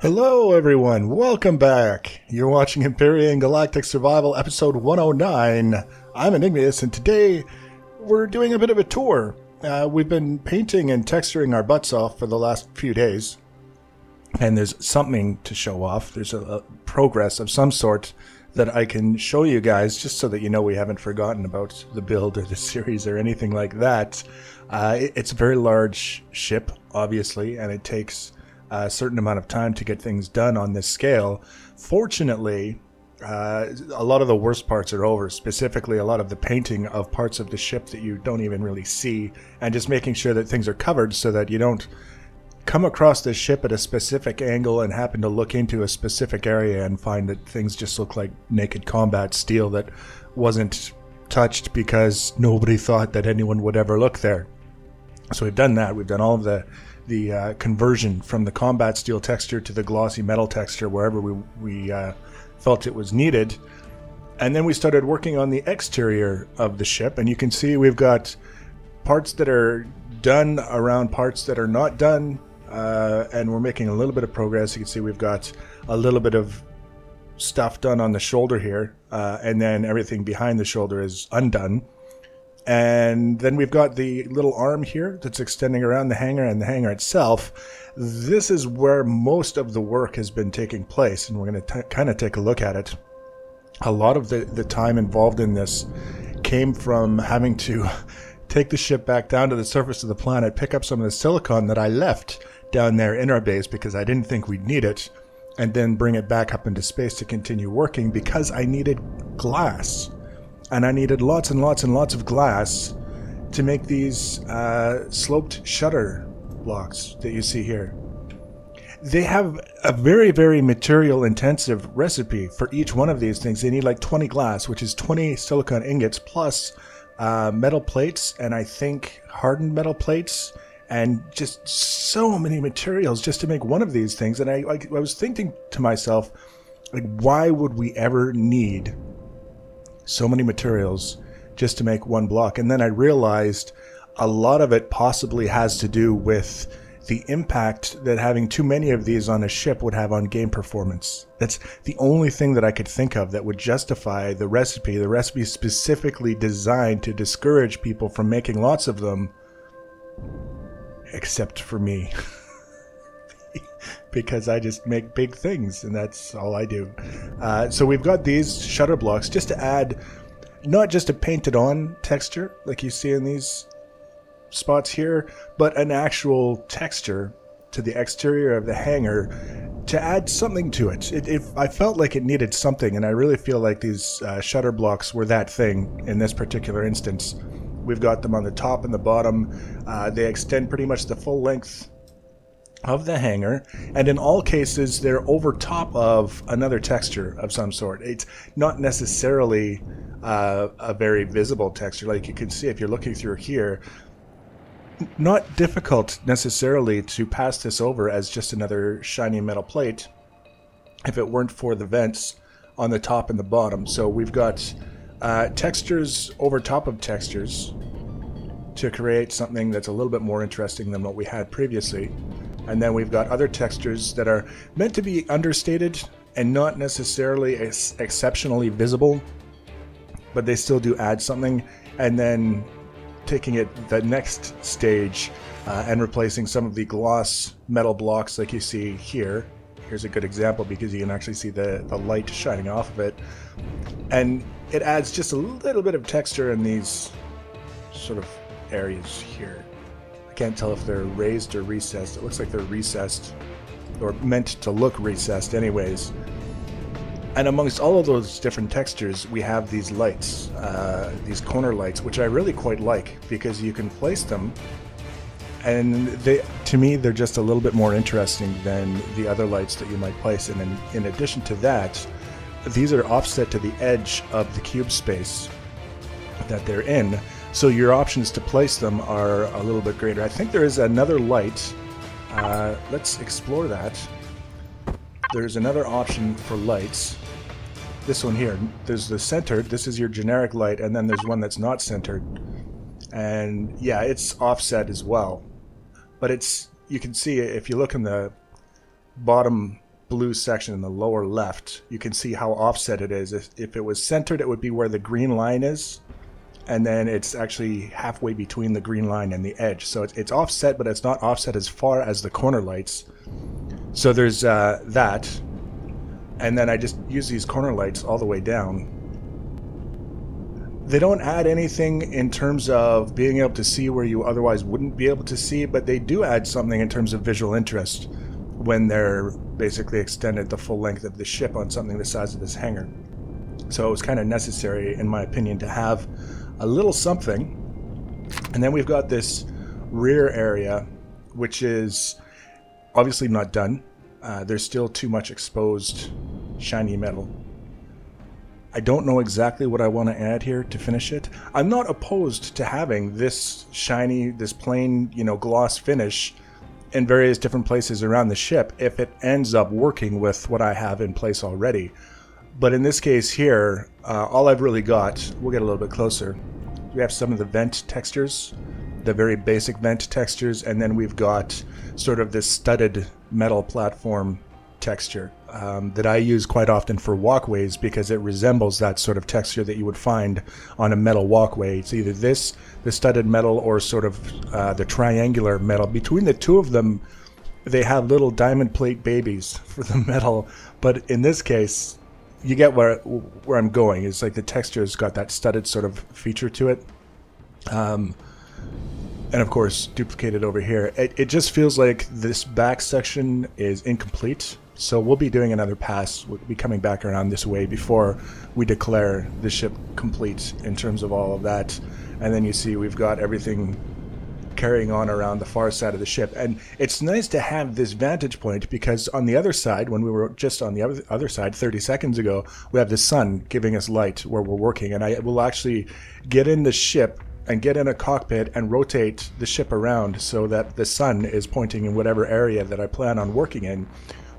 Hello everyone, welcome back. You're watching Empyrion Galactic Survival episode 109. I'm Enigmius and today we're doing a bit of a tour. We've been painting and texturing our butts off for the last few days. And there's something to show off. There's a progress of some sort that I can show you guys just so that you know we haven't forgotten about the build or the series or anything like that. It's a very large ship, obviously, and it takes a certain amount of time to get things done on this scale. Fortunately, a lot of the worst parts are over, specifically a lot of the painting of parts of the ship that you don't even really see, and just making sure that things are covered so that you don't come across the ship at a specific angle and happen to look into a specific area and find that things just look like naked combat steel that wasn't touched because nobody thought that anyone would ever look there. So we've done that. We've done all of the conversion from the combat steel texture to the glossy metal texture wherever we felt it was needed. And then we started working on the exterior of the ship, and you can see we've got parts that are done around parts that are not done, and we're making a little bit of progress. You can see we've got a little bit of stuff done on the shoulder here, and then everything behind the shoulder is undone. And then we've got the little arm here that's extending around the hangar and the hangar itself. This is where most of the work has been taking place, and we're going to kind of take a look at it. A lot of the time involved in this came from having to take the ship back down to the surface of the planet, pick up some of the silicon that I left down there in our base because I didn't think we'd need it, and then bring it back up into space to continue working because I needed glass. And I needed lots and lots and lots of glass to make these sloped shutter blocks that you see here. They have a very, very material intensive recipe for each one of these things. They need like 20 glass, which is 20 silicon ingots plus metal plates, and I think hardened metal plates, and just so many materials just to make one of these things. And I was thinking to myself, like, why would we ever need so many materials just to make one block? And then I realized a lot of it possibly has to do with the impact that having too many of these on a ship would have on game performance. That's the only thing that I could think of that would justify the recipe. The recipe is specifically designed to discourage people from making lots of them, except for me. Because I just make big things, and that's all I do. So we've got these shutter blocks just to add not just a painted on texture like you see in these spots here, but an actual texture to the exterior of the hangar to add something to it. I felt like it needed something, and I really feel like these shutter blocks were that thing in this particular instance. We've got them on the top and the bottom. They extend pretty much the full length of the hangar, and in all cases they're over top of another texture of some sort. It's not necessarily a very visible texture. Like you can see if you're looking through here, not difficult necessarily to pass this over as just another shiny metal plate if it weren't for the vents on the top and the bottom. So we've got textures over top of textures to create something that's a little bit more interesting than what we had previously. And then we've got other textures that are meant to be understated and not necessarily exceptionally visible, but they still do add something. And then taking it the next stage and replacing some of the gloss metal blocks like you see here. Here's a good example because you can actually see the light shining off of it. And it adds just a little bit of texture in these sort of areas here. Can't tell if they're raised or recessed. It looks like they're recessed, or meant to look recessed anyways. And amongst all of those different textures, we have these lights, these corner lights, which I really quite like because you can place them, and to me they're just a little bit more interesting than the other lights that you might place. And in addition to that, these are offset to the edge of the cube space that they're in. So your options to place them are a little bit greater. I think there is another light. Let's explore that. There's another option for lights. This one here. There's the centered. This is your generic light, and then there's one that's not centered. And yeah, it's offset as well. But it's, you can see if you look in the bottom blue section in the lower left, you can see how offset it is. If it was centered, it would be where the green line is, and then it's actually halfway between the green line and the edge. So it's offset, but it's not offset as far as the corner lights. So there's that, and then I just use these corner lights all the way down. They don't add anything in terms of being able to see where you otherwise wouldn't be able to see, but they do add something in terms of visual interest when they're basically extended the full length of the ship on something the size of this hangar. So it was kind of necessary, in my opinion, to have a little something. And then we've got this rear area, which is obviously not done. There's still too much exposed shiny metal. I don't know exactly what I want to add here to finish it. I'm not opposed to having this shiny, this plain, gloss finish in various different places around the ship if it ends up working with what I have in place already. But in this case here, all I've really got, we'll get a little bit closer, we have some of the vent textures, the very basic vent textures, and then we've got sort of this studded metal platform texture that I use quite often for walkways because it resembles that sort of texture that you would find on a metal walkway. It's either this, the studded metal, or sort of the triangular metal. Between the two of them, they have little diamond plate babies for the metal, but in this case, you get where I'm going. It's like the texture's got that studded sort of feature to it. And of course, duplicated over here. It just feels like this back section is incomplete. So we'll be doing another pass. We'll be coming back around this way before we declare the ship complete in terms of all of that. And then you see we've got everything carrying on around the far side of the ship. And it's nice to have this vantage point because on the other side, when we were just on the other side 30 seconds ago, we have the sun giving us light where we're working. And I will actually get in the ship and get in a cockpit and rotate the ship around so that the sun is pointing in whatever area that I plan on working in.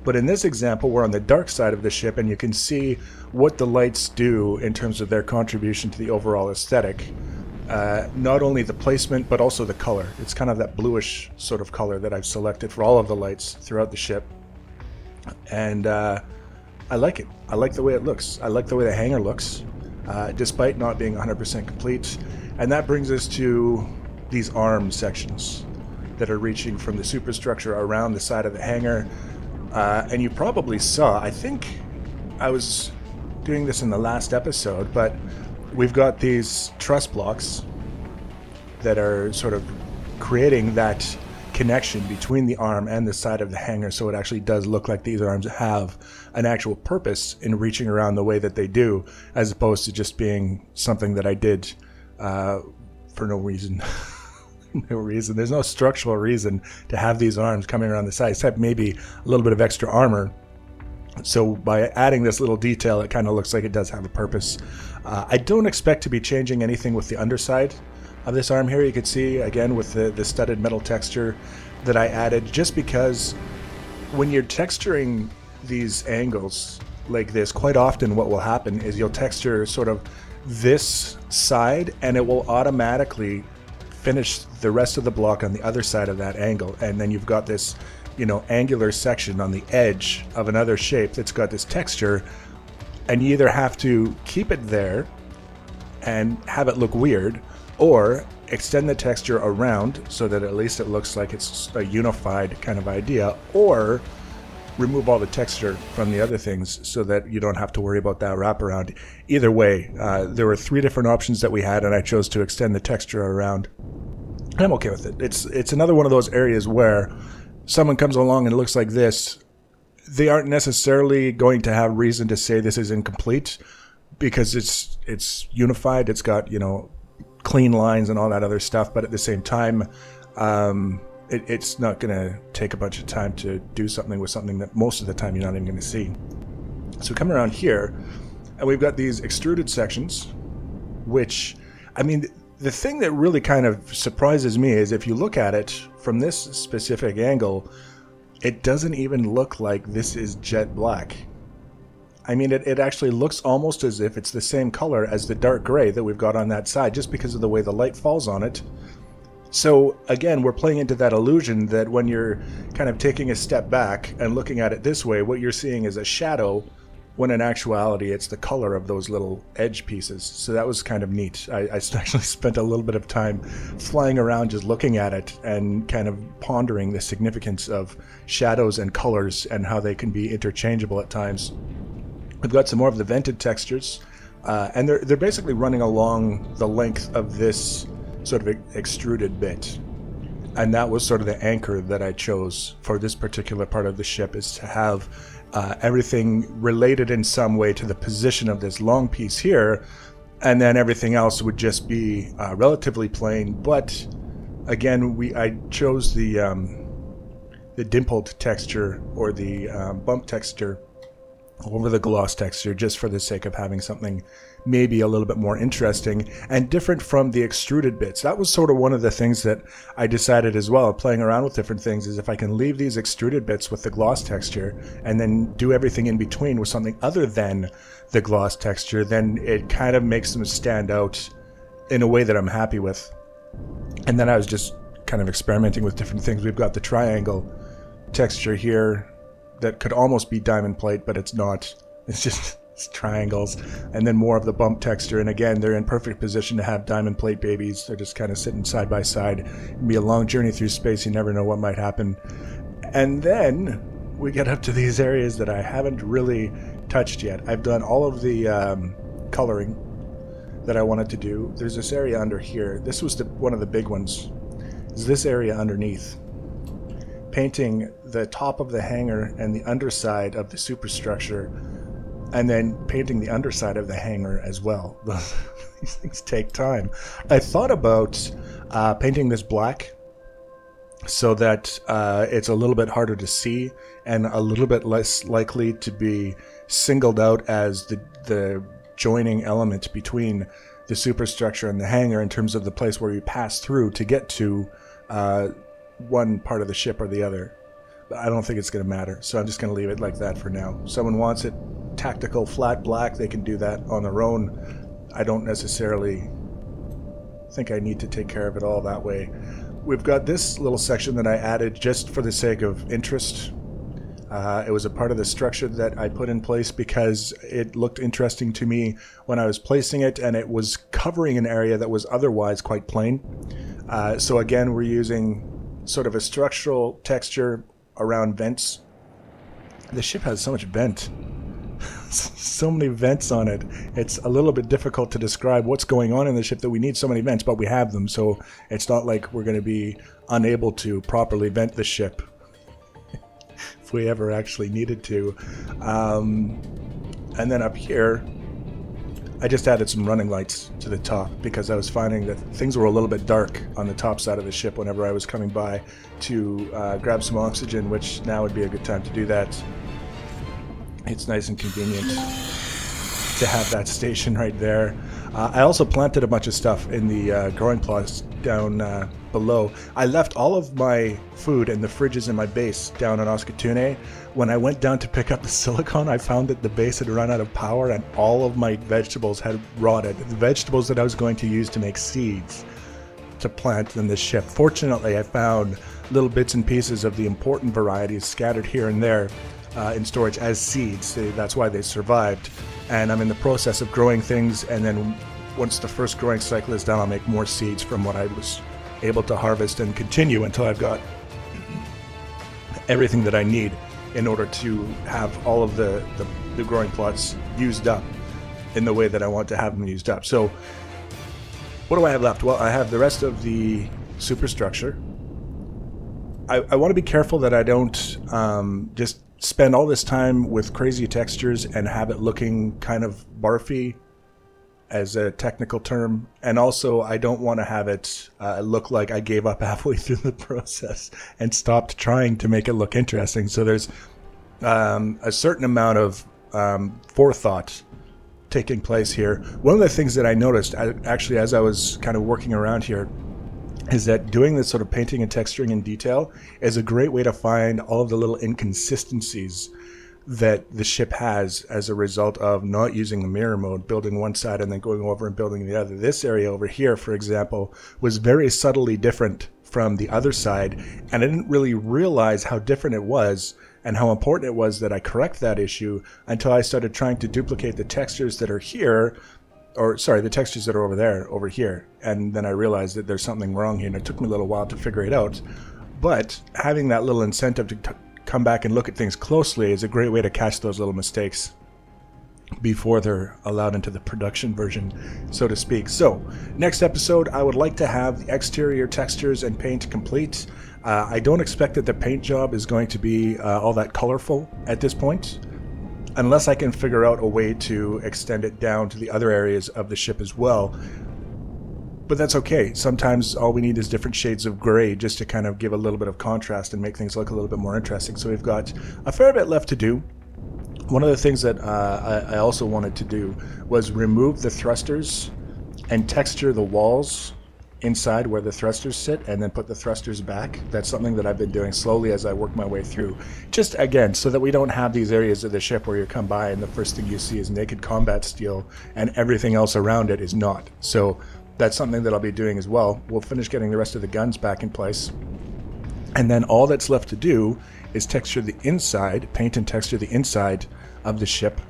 But in this example, we're on the dark side of the ship, and you can see what the lights do in terms of their contribution to the overall aesthetic. Not only the placement, but also the color. It's kind of that bluish sort of color that I've selected for all of the lights throughout the ship. And I like it. I like the way it looks. I like the way the hangar looks, despite not being 100% complete. And that brings us to these arm sections that are reaching from the superstructure around the side of the hangar. And you probably saw, I think I was doing this in the last episode, but we've got these truss blocks that are sort of creating that connection between the arm and the side of the hangar, so it actually does look like these arms have an actual purpose in reaching around the way that they do, as opposed to just being something that I did for no reason. No reason. There's no structural reason to have these arms coming around the side, except maybe a little bit of extra armor. So by adding this little detail, it kind of looks like it does have a purpose. I don't expect to be changing anything with the underside of this arm here. You can see, again, with the studded metal texture that I added, just because when you're texturing these angles like this, quite often what will happen is you'll texture sort of this side, and it will automatically finish the rest of the block on the other side of that angle, and then you've got this, angular section on the edge of another shape that's got this texture, and you either have to keep it there and have it look weird, or extend the texture around so that at least it looks like it's a unified kind of idea, or remove all the texture from the other things so that you don't have to worry about that wraparound. Either way, there were 3 different options that we had, and I chose to extend the texture around. And I'm okay with it. It's another one of those areas where someone comes along and it looks like this, they aren't necessarily going to have reason to say this is incomplete, because it's unified, it's got, clean lines and all that other stuff, but at the same time, it's not going to take a bunch of time to do something with something that most of the time you're not even going to see. So we come around here, and we've got these extruded sections, which, I mean, the thing that really kind of surprises me is if you look at it from this specific angle, it doesn't even look like this is jet black. I mean, it actually looks almost as if it's the same color as the dark gray that we've got on that side, just because of the way the light falls on it. So again, we're playing into that illusion that when you're kind of taking a step back and looking at it this way, what you're seeing is a shadow, when in actuality it's the color of those little edge pieces. So that was kind of neat. I actually spent a little bit of time flying around just looking at it and kind of pondering the significance of shadows and colors and how they can be interchangeable at times. We've got some more of the vented textures, and they're basically running along the length of this sort of extruded bit. And that was sort of the anchor that I chose for this particular part of the ship, is to have everything related in some way to the position of this long piece here, and then everything else would just be relatively plain. But again, I chose the dimpled texture, or the bump texture, over the gloss texture, just for the sake of having something maybe a little bit more interesting and different from the extruded bits. That was sort of one of the things that I decided as well, playing around with different things, is if I can leave these extruded bits with the gloss texture and then do everything in between with something other than the gloss texture, then it kind of makes them stand out in a way that I'm happy with. And then I was just kind of experimenting with different things. We've got the triangle texture here that could almost be diamond plate, but it's not. It's triangles. And then more of the bump texture, and again, they're in perfect position to have diamond plate babies. They're just kind of sitting side by side. It'll be a long journey through space. You never know what might happen. And then we get up to these areas that I haven't really touched yet. I've done all of the coloring that I wanted to do. There's this area under here. This was one of the big ones. Is this area underneath. Painting the top of the hangar and the underside of the superstructure, and then painting the underside of the hangar as well. These things take time. I thought about painting this black so that it's a little bit harder to see and a little bit less likely to be singled out as the joining element between the superstructure and the hangar, in terms of the place where you pass through to get to one part of the ship or the other. But I don't think it's going to matter, so I'm just going to leave it like that for now. If someone wants it tactical flat black, they can do that on their own. I don't necessarily think I need to take care of it all that way. We've got this little section that I added just for the sake of interest. It was a part of the structure that I put in place because it looked interesting to me when I was placing it, and it was covering an area that was otherwise quite plain. So again, we're using sort of a structural texture around vents. The ship has so much vent. So many vents on it. It's a little bit difficult to describe what's going on in the ship, that we need so many vents, but we have them, so it's not like we're going to be unable to properly vent the ship if we ever actually needed to. And then up here, I just added some running lights to the top because I was finding that things were a little bit dark on the top side of the ship whenever I was coming by to grab some oxygen, which now would be a good time to do that. It's nice and convenient to have that station right there. I also planted a bunch of stuff in the growing plots down below. I left all of my food in the fridges in my base down on Oscatune. When I went down to pick up the silicon, I found that the base had run out of power and all of my vegetables had rotted. The vegetables that I was going to use to make seeds to plant in this ship. Fortunately, I found little bits and pieces of the important varieties scattered here and there in storage as seeds. That's why they survived. And I'm in the process of growing things, and then once the first growing cycle is done, I'll make more seeds from what I was able to harvest and continue until I've got everything that I need in order to have all of the growing plots used up in the way that I want to have them used up. So what do I have left? Well, I have the rest of the superstructure. I want to be careful that I don't just spend all this time with crazy textures and have it looking kind of barfy, as a technical term, and also I don't want to have it look like I gave up halfway through the process and stopped trying to make it look interesting. So there's a certain amount of forethought taking place here. One of the things that I noticed actually as I was kind of working around here is that doing this sort of painting and texturing in detail is a great way to find all of the little inconsistencies that the ship has as a result of not using the mirror mode, building one side and then going over and building the other. This area over here, for example, was very subtly different from the other side, and I didn't really realize how different it was and how important it was that I correct that issue until I started trying to duplicate the textures that are here, or sorry, the textures that are over there, over here. And then I realized that there's something wrong here, and it took me a little while to figure it out. But having that little incentive to come back and look at things closely is a great way to catch those little mistakes before they're allowed into the production version, so to speak. So, next episode, I would like to have the exterior textures and paint complete. I don't expect that the paint job is going to be all that colorful at this point, unless I can figure out a way to extend it down to the other areas of the ship as well. But that's okay. Sometimes all we need is different shades of gray just to kind of give a little bit of contrast and make things look a little bit more interesting. So we've got a fair bit left to do. One of the things that I also wanted to do was remove the thrusters and texture the walls inside where the thrusters sit, and then put the thrusters back. That's something that I've been doing slowly as I work my way through. Just again, so that we don't have these areas of the ship where you come by and the first thing you see is naked combat steel and everything else around it is not. So that's something that I'll be doing as well. We'll finish getting the rest of the guns back in place. And then all that's left to do is texture the inside, paint and texture the inside of the ship,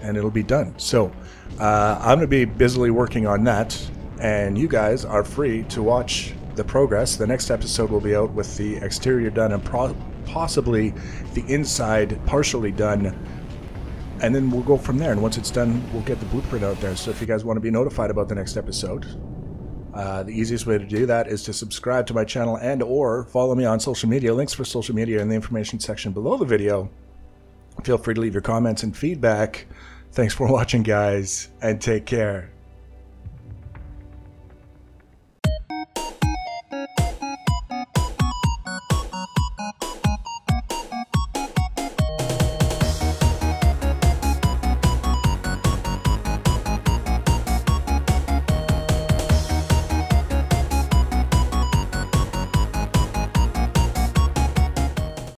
and it'll be done. So I'm going to be busily working on that, and you guys are free to watch the progress. The next episode will be out with the exterior done and possibly the inside partially done, and then we'll go from there. And once it's done, we'll get the blueprint out there. So if you guys want to be notified about the next episode, the easiest way to do that is to subscribe to my channel and or follow me on social media. Links for social media in the information section below the video. Feel free to leave your comments and feedback. Thanks for watching, guys, and take care.